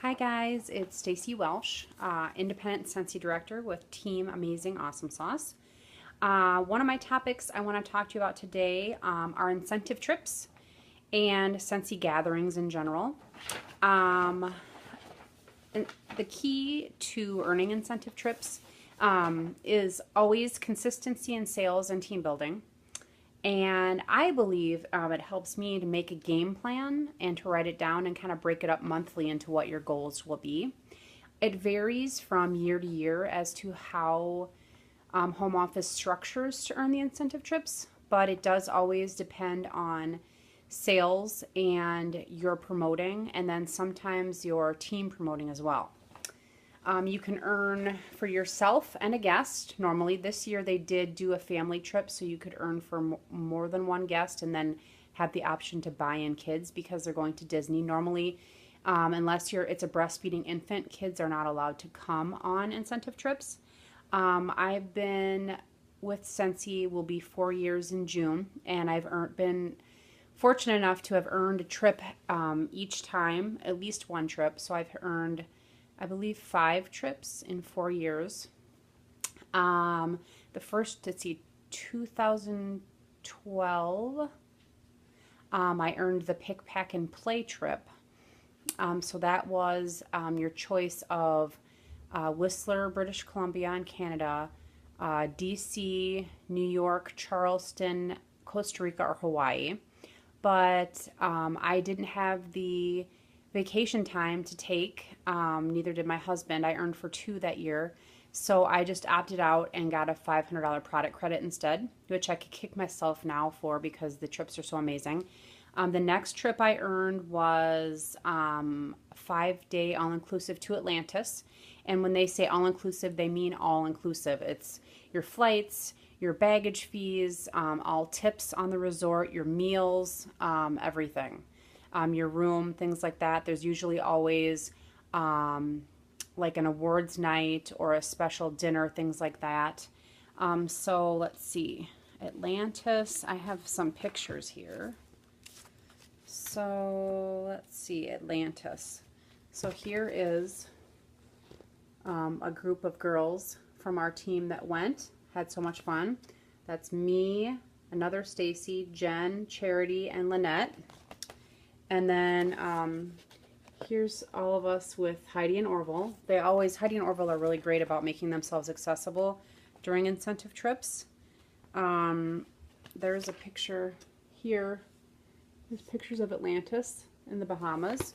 Hi guys, it's Stacy Welsh, Independent Scentsy Director with Team Amazing Awesome Sauce. One of my topics I want to talk to you about today are incentive trips and Scentsy gatherings in general. And the key to earning incentive trips is always consistency in sales and team building. And I believe it helps me to make a game plan and to write it down and kind of break it up monthly into what your goals will be. It varies from year to year as to how home office structures to earn the incentive trips, but it does always depend on sales and your promoting, and then sometimes your team promoting as well. You can earn for yourself and a guest. Normally this year they did do a family trip, so you could earn for more than one guest and then have the option to buy in kids because they're going to Disney. Normally, unless it's a breastfeeding infant, kids are not allowed to come on incentive trips. I've been with Scentsy, will be 4 years in June, and I've been fortunate enough to have earned a trip each time, at least one trip. So I've earned, I believe, 5 trips in 4 years. The first, let's see, 2012, I earned the Pick, Pack, and Play trip. So that was your choice of Whistler, British Columbia in Canada, DC, New York, Charleston, Costa Rica, or Hawaii. But I didn't have the vacation time to take. Neither did my husband. I earned for 2 that year. So I just opted out and got a $500 product credit instead, which I could kick myself now for because the trips are so amazing. The next trip I earned was 5-day all-inclusive to Atlantis. And when they say all-inclusive, they mean all-inclusive. It's your flights, your baggage fees, all tips on the resort, your meals, everything. Your room, things like that. There's usually always like an awards night or a special dinner, things like that. So let's see. Atlantis, I have some pictures here. So let's see, Atlantis. So here is a group of girls from our team that went, had so much fun. That's me, another Stacy, Jen, Charity, and Lynette. And then here's all of us with Heidi and Orville. Heidi and Orville are really great about making themselves accessible during incentive trips. There's a picture here. There's pictures of Atlantis in the Bahamas.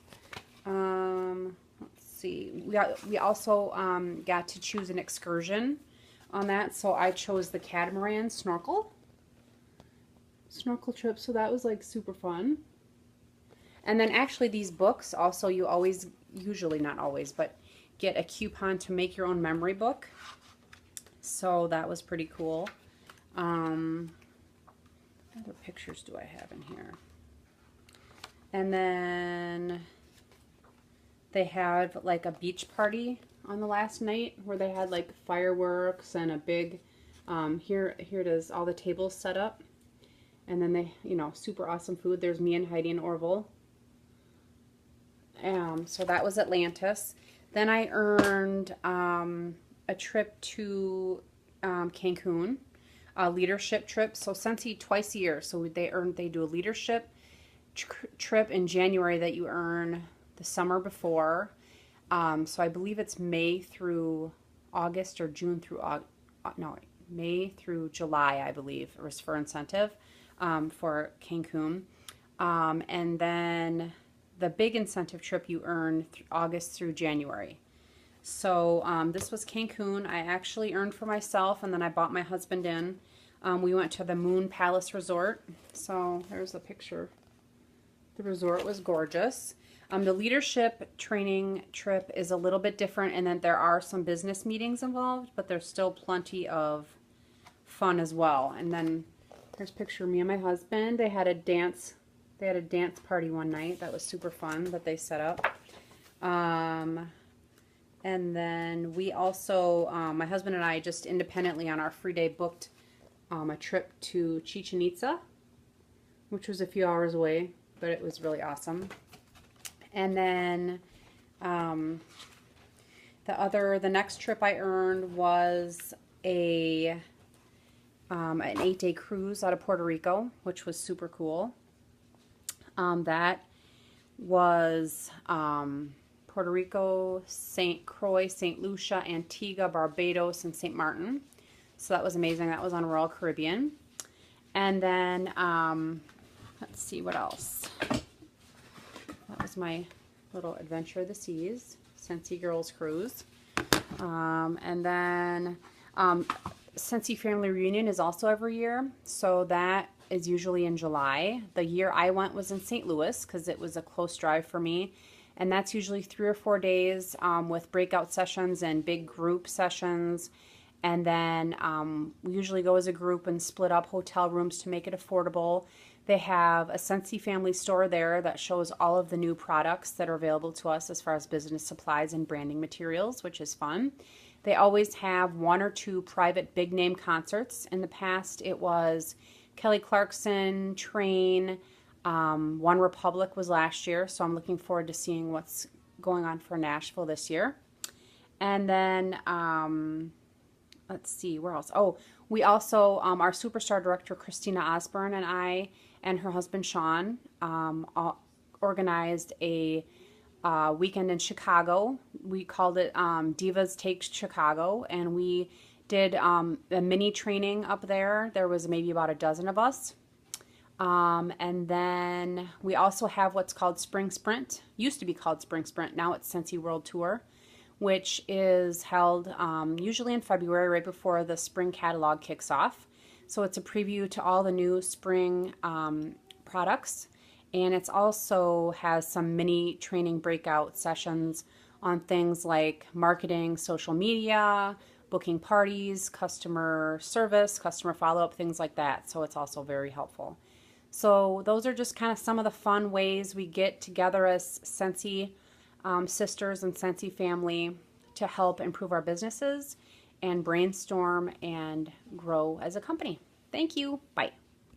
Let's see. We also got to choose an excursion on that. So I chose the catamaran snorkel trip. So that was like super fun. And then actually these books also, you always, usually not always, but get a coupon to make your own memory book. So that was pretty cool. What other pictures do I have in here? And then they have like a beach party on the last night where they had like fireworks and a big, here it is, all the tables set up. And then they, super awesome food. There's me and Heidi and Orville. So that was Atlantis. Then I earned a trip to Cancun, a leadership trip. So Scentsy twice a year. So they do a leadership trip in January that you earn the summer before. So I believe it's May through August or June through May through July, I believe, was for incentive for Cancun. And then the big incentive trip you earn August through January. So this was Cancun. I actually earned for myself, and then I bought my husband in. We went to the Moon Palace Resort. So there's the picture. The resort was gorgeous. The leadership training trip is a little bit different, and then there are some business meetings involved, but there's still plenty of fun as well. And then there's a picture of me and my husband. They had a dance party one night. That was super fun that they set up. And then we also, my husband and I just independently on our free day booked a trip to Chichen Itza, which was a few hours away, but it was really awesome. And then Um, the next trip I earned was an 8-day cruise out of Puerto Rico, which was super cool. That was Puerto Rico, St. Croix, St. Lucia, Antigua, Barbados, and St. Martin. So that was amazing. That was on Royal Caribbean. And then, let's see what else. That was my little Adventure of the Seas, Scentsy Girls Cruise. And then Scentsy Family Reunion is also every year. So that is usually in July. The year I went was in St. Louis because it was a close drive for me. And that's usually 3 or 4 days with breakout sessions and big group sessions. And then we usually go as a group and split up hotel rooms to make it affordable. They have a Scentsy family store there that shows all of the new products that are available to us as far as business supplies and branding materials, which is fun. They always have 1 or 2 private big name concerts. In the past, it was Kelly Clarkson, Train, One Republic was last year, so I'm looking forward to seeing what's going on for Nashville this year. And then, let's see, where else? Oh, we also, our superstar director, Christina Osborne, and I, and her husband, Sean, organized a weekend in Chicago. We called it Divas Take Chicago, and we did a mini training up there. There was maybe about a dozen of us. And then we also have what's called Spring Sprint. Used to be called Spring Sprint. Now it's Scentsy World Tour, which is held usually in February, right before the spring catalog kicks off. So it's a preview to all the new spring products. And it's also has some mini training breakout sessions on things like marketing, social media, booking parties, customer service, customer follow-up, things like that. So it's also very helpful. So those are just kind of some of the fun ways we get together as Scentsy sisters and Scentsy family to help improve our businesses and brainstorm and grow as a company. Thank you. Bye.